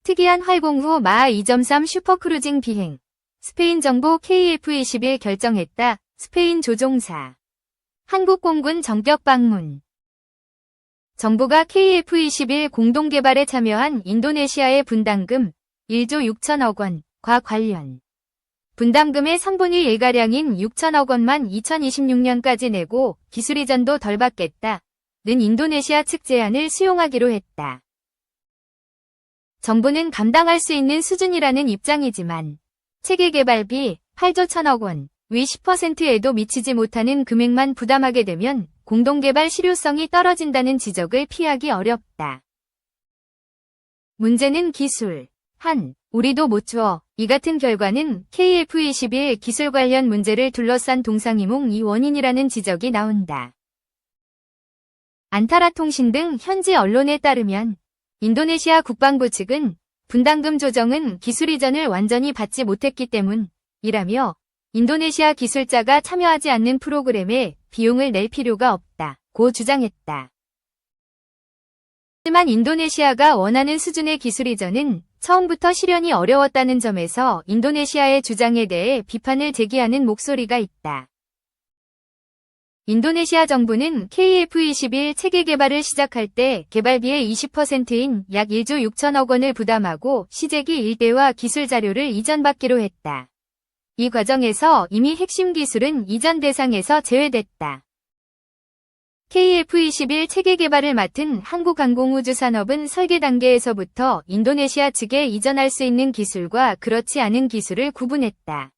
특이한 활공 후 마하 2.3 슈퍼크루징 비행. 스페인 정부 KF-21 결정했다. 스페인 조종사. 한국 공군 정격 방문. 정부가 KF-21 공동개발에 참여한 인도네시아의 분담금 1조 6천억 원과 관련 분담금의 3분의 1가량인 6천억 원만 2026년까지 내고 기술 이전도 덜 받겠다는 인도네시아 측 제안을 수용하기로 했다. 정부는 감당할 수 있는 수준이라는 입장이지만 체계 개발비 8조 1천억 원, 위 10%에도 미치지 못하는 금액만 부담하게 되면 공동개발 실효성이 떨어진다는 지적을 피하기 어렵다. 문제는 기술. 우리도 못 줘. 이 같은 결과는 KF-21 기술 관련 문제를 둘러싼 동상이몽 원인이라는 지적이 나온다. 안타라 통신 등 현지 언론에 따르면 인도네시아 국방부 측은 분담금 조정은 기술 이전을 완전히 받지 못했기 때문이라며 인도네시아 기술자가 참여하지 않는 프로그램에 비용을 낼 필요가 없다고 주장했다. 하지만 인도네시아가 원하는 수준의 기술 이전은 처음부터 실현이 어려웠다는 점에서 인도네시아의 주장에 대해 비판을 제기하는 목소리가 있다. 인도네시아 정부는 KF-21 체계 개발을 시작할 때 개발비의 20%인 약 1조 6천억 원을 부담하고 시제기 일대와 기술 자료를 이전받기로 했다. 이 과정에서 이미 핵심 기술은 이전 대상에서 제외됐다. KF-21 체계 개발을 맡은 한국항공우주산업은 설계 단계에서부터 인도네시아 측에 이전할 수 있는 기술과 그렇지 않은 기술을 구분했다.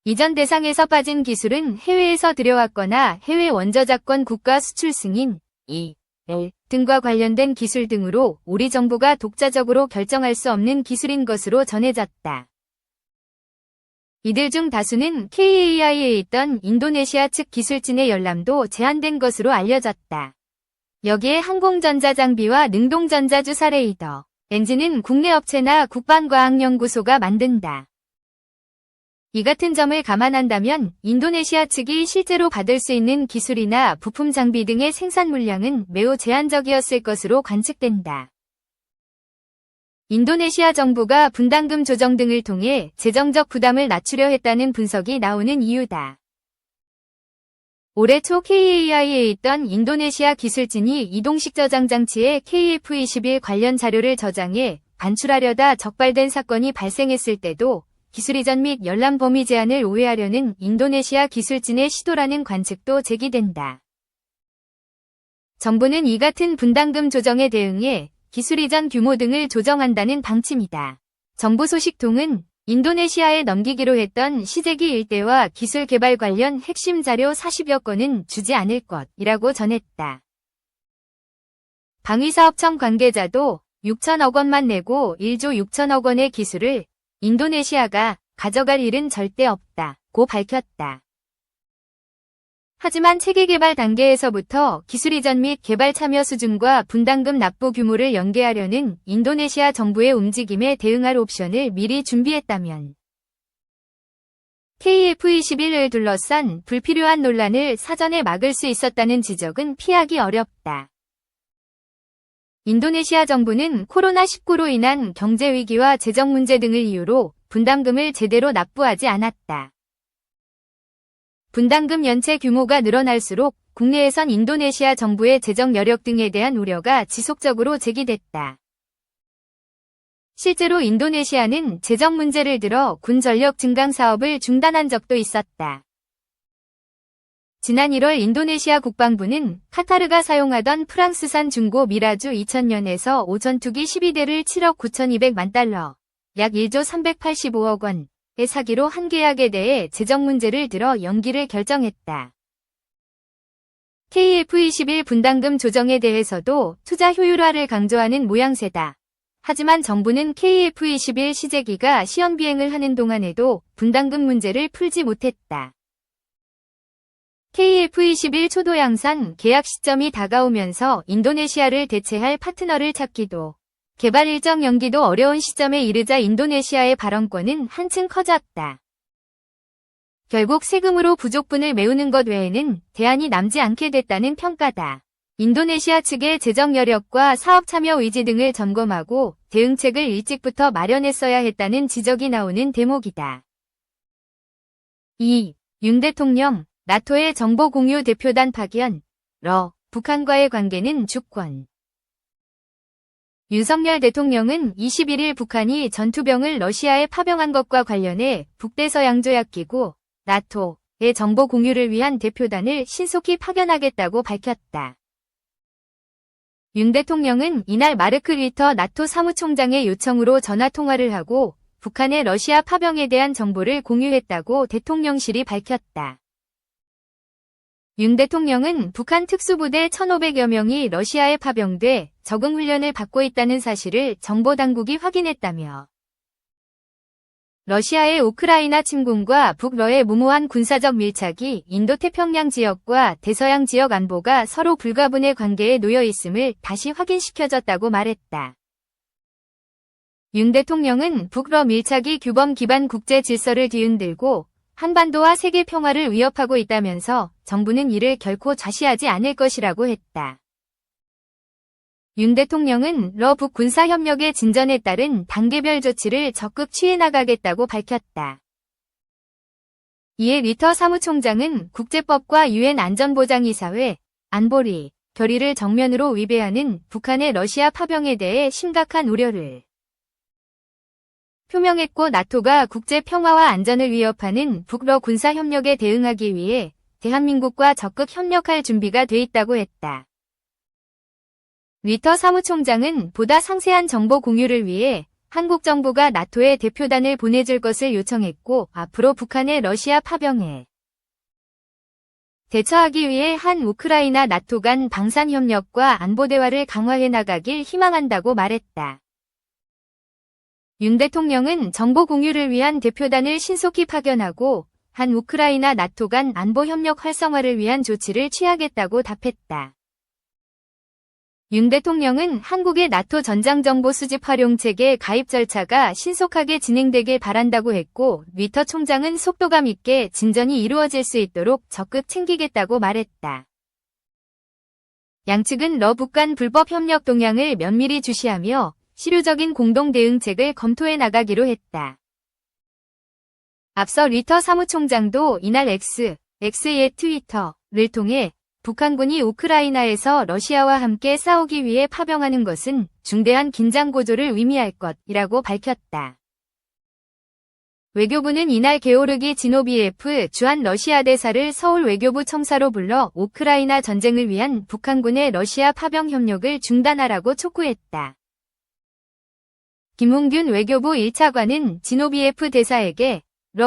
이전 대상에서 빠진 기술은 해외에서 들여왔거나 해외 원저작권 국가 수출 승인, EL 등과 관련된 기술 등으로 우리 정부가 독자적으로 결정할 수 없는 기술인 것으로 전해졌다. 이들 중 다수는 KAI에 있던 인도네시아 측 기술진의 열람도 제한된 것으로 알려졌다. 여기에 항공전자 장비와 능동전자 주사 레이더, 엔진은 국내 업체나 국방과학연구소가 만든다. 이 같은 점을 감안한다면 인도네시아 측이 실제로 받을 수 있는 기술이나 부품 장비 등의 생산 물량은 매우 제한적이었을 것으로 관측된다. 인도네시아 정부가 분담금 조정 등을 통해 재정적 부담을 낮추려 했다는 분석이 나오는 이유다. 올해 초 KAI에 있던 인도네시아 기술진이 이동식 저장 장치에 KF-21 관련 자료를 저장해 반출하려다 적발된 사건이 발생했을 때도 기술 이전 및 열람 범위 제한을 우회하려는 인도네시아 기술진의 시도라는 관측도 제기된다. 정부는 이 같은 분담금 조정에 대응해 기술 이전 규모 등을 조정한다는 방침이다. 정부 소식통은 인도네시아에 넘기기로 했던 시제기 일대와 기술 개발 관련 핵심 자료 40여 건은 주지 않을 것이라고 전했다. 방위사업청 관계자도 6천억 원만 내고 1조 6천억 원의 기술을 인도네시아가 가져갈 일은 절대 없다고 밝혔다. 하지만 체계 개발 단계에서부터 기술 이전 및 개발 참여 수준과 분담금 납부 규모를 연계하려는 인도네시아 정부의 움직임에 대응할 옵션을 미리 준비했다면 KF-21을 둘러싼 불필요한 논란을 사전에 막을 수 있었다는 지적은 피하기 어렵다. 인도네시아 정부는 코로나19로 인한 경제 위기와 재정 문제 등을 이유로 분담금을 제대로 납부하지 않았다. 분담금 연체 규모가 늘어날수록 국내에선 인도네시아 정부의 재정 여력 등에 대한 우려가 지속적으로 제기됐다. 실제로 인도네시아는 재정 문제를 들어 군 전력 증강 사업을 중단한 적도 있었다. 지난 1월 인도네시아 국방부는 카타르가 사용하던 프랑스산 중고 미라주 2000년에서 5전투기 12대를 7억 9,200만 달러, 약 1조 385억 원의 사기로 한 계약에 대해 재정 문제를 들어 연기를 결정했다. KF-21 분담금 조정에 대해서도 투자 효율화를 강조하는 모양새다. 하지만 정부는 KF-21 시제기가 시험 비행을 하는 동안에도 분담금 문제를 풀지 못했다. KF-21 초도 양산 계약 시점이 다가오면서 인도네시아를 대체할 파트너를 찾기도, 개발 일정 연기도 어려운 시점에 이르자 인도네시아의 발언권은 한층 커졌다. 결국 세금으로 부족분을 메우는 것 외에는 대안이 남지 않게 됐다는 평가다. 인도네시아 측의 재정 여력과 사업 참여 의지 등을 점검하고 대응책을 일찍부터 마련했어야 했다는 지적이 나오는 대목이다. 2. 윤 대통령, 나토의 정보 공유 대표단 파견, 북한과의 관계는 주권. 윤석열 대통령은 21일 북한이 전투병을 러시아에 파병한 것과 관련해 북대서양조약기구, 나토의 정보 공유를 위한 대표단을 신속히 파견하겠다고 밝혔다. 윤 대통령은 이날 마르크 류터 나토 사무총장의 요청으로 전화통화를 하고 북한의 러시아 파병에 대한 정보를 공유했다고 대통령실이 밝혔다. 윤 대통령은 북한 특수부대 1,500여 명이 러시아에 파병돼 적응훈련을 받고 있다는 사실을 정보당국이 확인했다며 러시아의 우크라이나 침공과 북러의 무모한 군사적 밀착이 인도태평양 지역과 대서양 지역 안보가 서로 불가분의 관계에 놓여 있음을 다시 확인시켜줬다고 말했다. 윤 대통령은 북러 밀착이 규범 기반 국제 질서를 뒤흔들고 한반도와 세계 평화를 위협하고 있다면서 정부는 이를 결코 좌시하지 않을 것이라고 했다. 윤 대통령은 러북 군사협력의 진전에 따른 단계별 조치를 적극 취해 나가겠다고 밝혔다. 이에 류터 사무총장은 국제법과 유엔 안전보장이사회, 안보리, 결의를 정면으로 위배하는 북한의 러시아 파병에 대해 심각한 우려를 표명했고 나토가 국제 평화와 안전을 위협하는 북러 군사협력에 대응하기 위해 대한민국과 적극 협력할 준비가 돼 있다고 했다. 류터 사무총장은 보다 상세한 정보 공유를 위해 한국 정부가 나토에 대표단을 보내줄 것을 요청했고 앞으로 북한의 러시아 파병에 대처하기 위해 한 우크라이나 나토 간 방산협력과 안보대화를 강화해 나가길 희망한다고 말했다. 윤 대통령은 정보 공유를 위한 대표단을 신속히 파견하고 한 우크라이나 나토 간 안보협력 활성화를 위한 조치를 취하겠다고 답했다. 윤 대통령은 한국의 나토 전장정보 수집 활용체계 가입 절차가 신속하게 진행되길 바란다고 했고 류터 총장은 속도감 있게 진전이 이루어질 수 있도록 적극 챙기겠다고 말했다. 양측은 러북 간 불법 협력 동향을 면밀히 주시하며 실효적인 공동 대응책을 검토해 나가기로 했다. 앞서 류터 사무총장도 이날 X의 트위터를 통해 북한군이 우크라이나에서 러시아와 함께 싸우기 위해 파병하는 것은 중대한 긴장 고조를 의미할 것이라고 밝혔다. 외교부는 이날 게오르기 지노비에프 주한 러시아 대사를 서울 외교부 청사로 불러 우크라이나 전쟁을 위한 북한군의 러시아 파병 협력을 중단하라고 촉구했다. 김홍균 외교부 1차관은 지노비에프 대사에게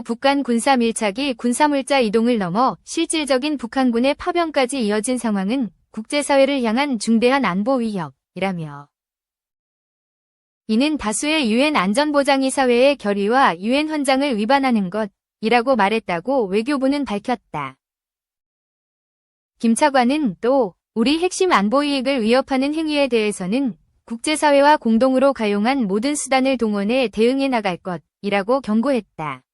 북한 군사 밀착이 군사물자 이동을 넘어 실질적인 북한군의 파병까지 이어진 상황은 국제사회를 향한 중대한 안보 위협이라며 이는 다수의 유엔 안전보장이사회의 결의와 유엔 헌장을 위반하는 것이라고 말했다고 외교부는 밝혔다. 김 차관은 또 우리 핵심 안보 이익을 위협하는 행위에 대해서는 국제사회와 공동으로 가용한 모든 수단을 동원해 대응해 나갈 것이라고 경고했다.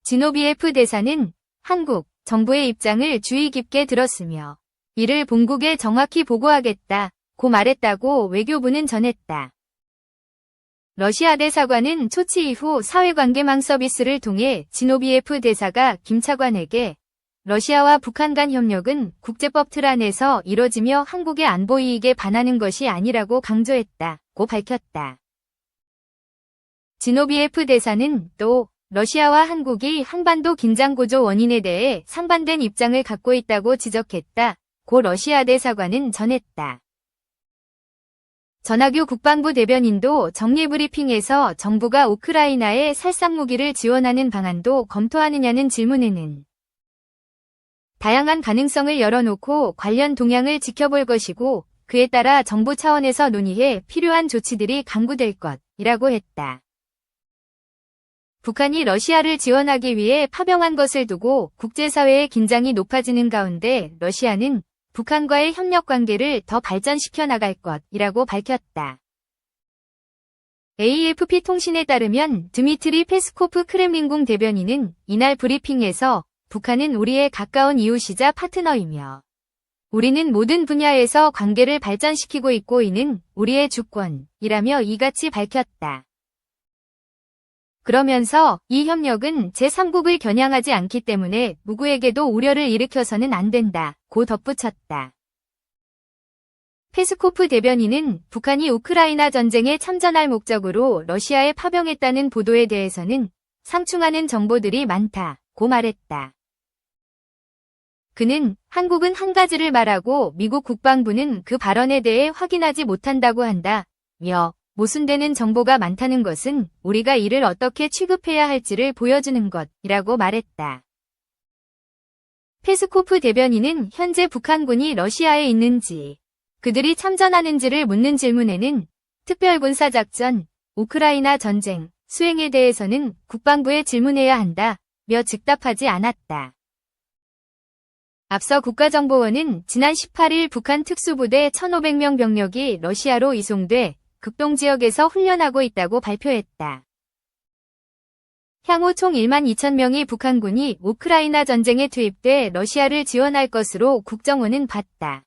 지노비에프 대사는 한국 정부의 입장을 주의 깊게 들었으며 이를 본국에 정확히 보고하겠다고 말했다고 외교부는 전했다. 러시아 대사관은 초치 이후 사회관계망 서비스를 통해 지노비에프 대사가 김 차관에게 러시아와 북한 간 협력은 국제법 틀 안에서 이뤄지며 한국의 안보 이익에 반하는 것이 아니라고 강조했다고 밝혔다. 지노비에프 대사는 또 러시아와 한국이 한반도 긴장 고조 원인에 대해 상반된 입장을 갖고 있다고 지적했다고 러시아 대사관은 전했다. 전하규 국방부 대변인도 정례 브리핑에서 정부가 우크라이나에 살상무기를 지원하는 방안도 검토하느냐는 질문에는 다양한 가능성을 열어놓고 관련 동향을 지켜볼 것이고 그에 따라 정부 차원에서 논의해 필요한 조치들이 강구될 것이라고 했다. 북한이 러시아를 지원하기 위해 파병한 것을 두고 국제사회의 긴장이 높아지는 가운데 러시아는 북한과의 협력 관계를 더 발전시켜 나갈 것이라고 밝혔다. AFP 통신에 따르면 드미트리 페스코프 크렘린궁 대변인은 이날 브리핑에서 북한은 우리의 가까운 이웃이자 파트너이며 우리는 모든 분야에서 관계를 발전시키고 있고 이는 우리의 주권이라며 이같이 밝혔다. 그러면서 이 협력은 제3국을 겨냥하지 않기 때문에 누구에게도 우려를 일으켜서는 안 된다고 덧붙였다. 페스코프 대변인은 북한이 우크라이나 전쟁에 참전할 목적으로 러시아에 파병했다는 보도에 대해서는 상충하는 정보들이 많다고 말했다. 그는 한국은 한 가지를 말하고 미국 국방부는 그 발언에 대해 확인하지 못한다고 한다며 모순되는 정보가 많다는 것은 우리가 이를 어떻게 취급해야 할지를 보여주는 것이라고 말했다. 페스코프 대변인은 현재 북한군이 러시아에 있는지 그들이 참전하는지를 묻는 질문에는 특별군사작전, 우크라이나 전쟁, 수행에 대해서는 국방부에 질문해야 한다며 즉답하지 않았다. 앞서 국가정보원은 지난 18일 북한 특수부대 1,500명 병력이 러시아로 이송돼 극동 지역에서 훈련하고 있다고 발표했다. 향후 총 1만 2천 명의 북한군이 우크라이나 전쟁에 투입돼 러시아를 지원할 것으로 국정원은 봤다.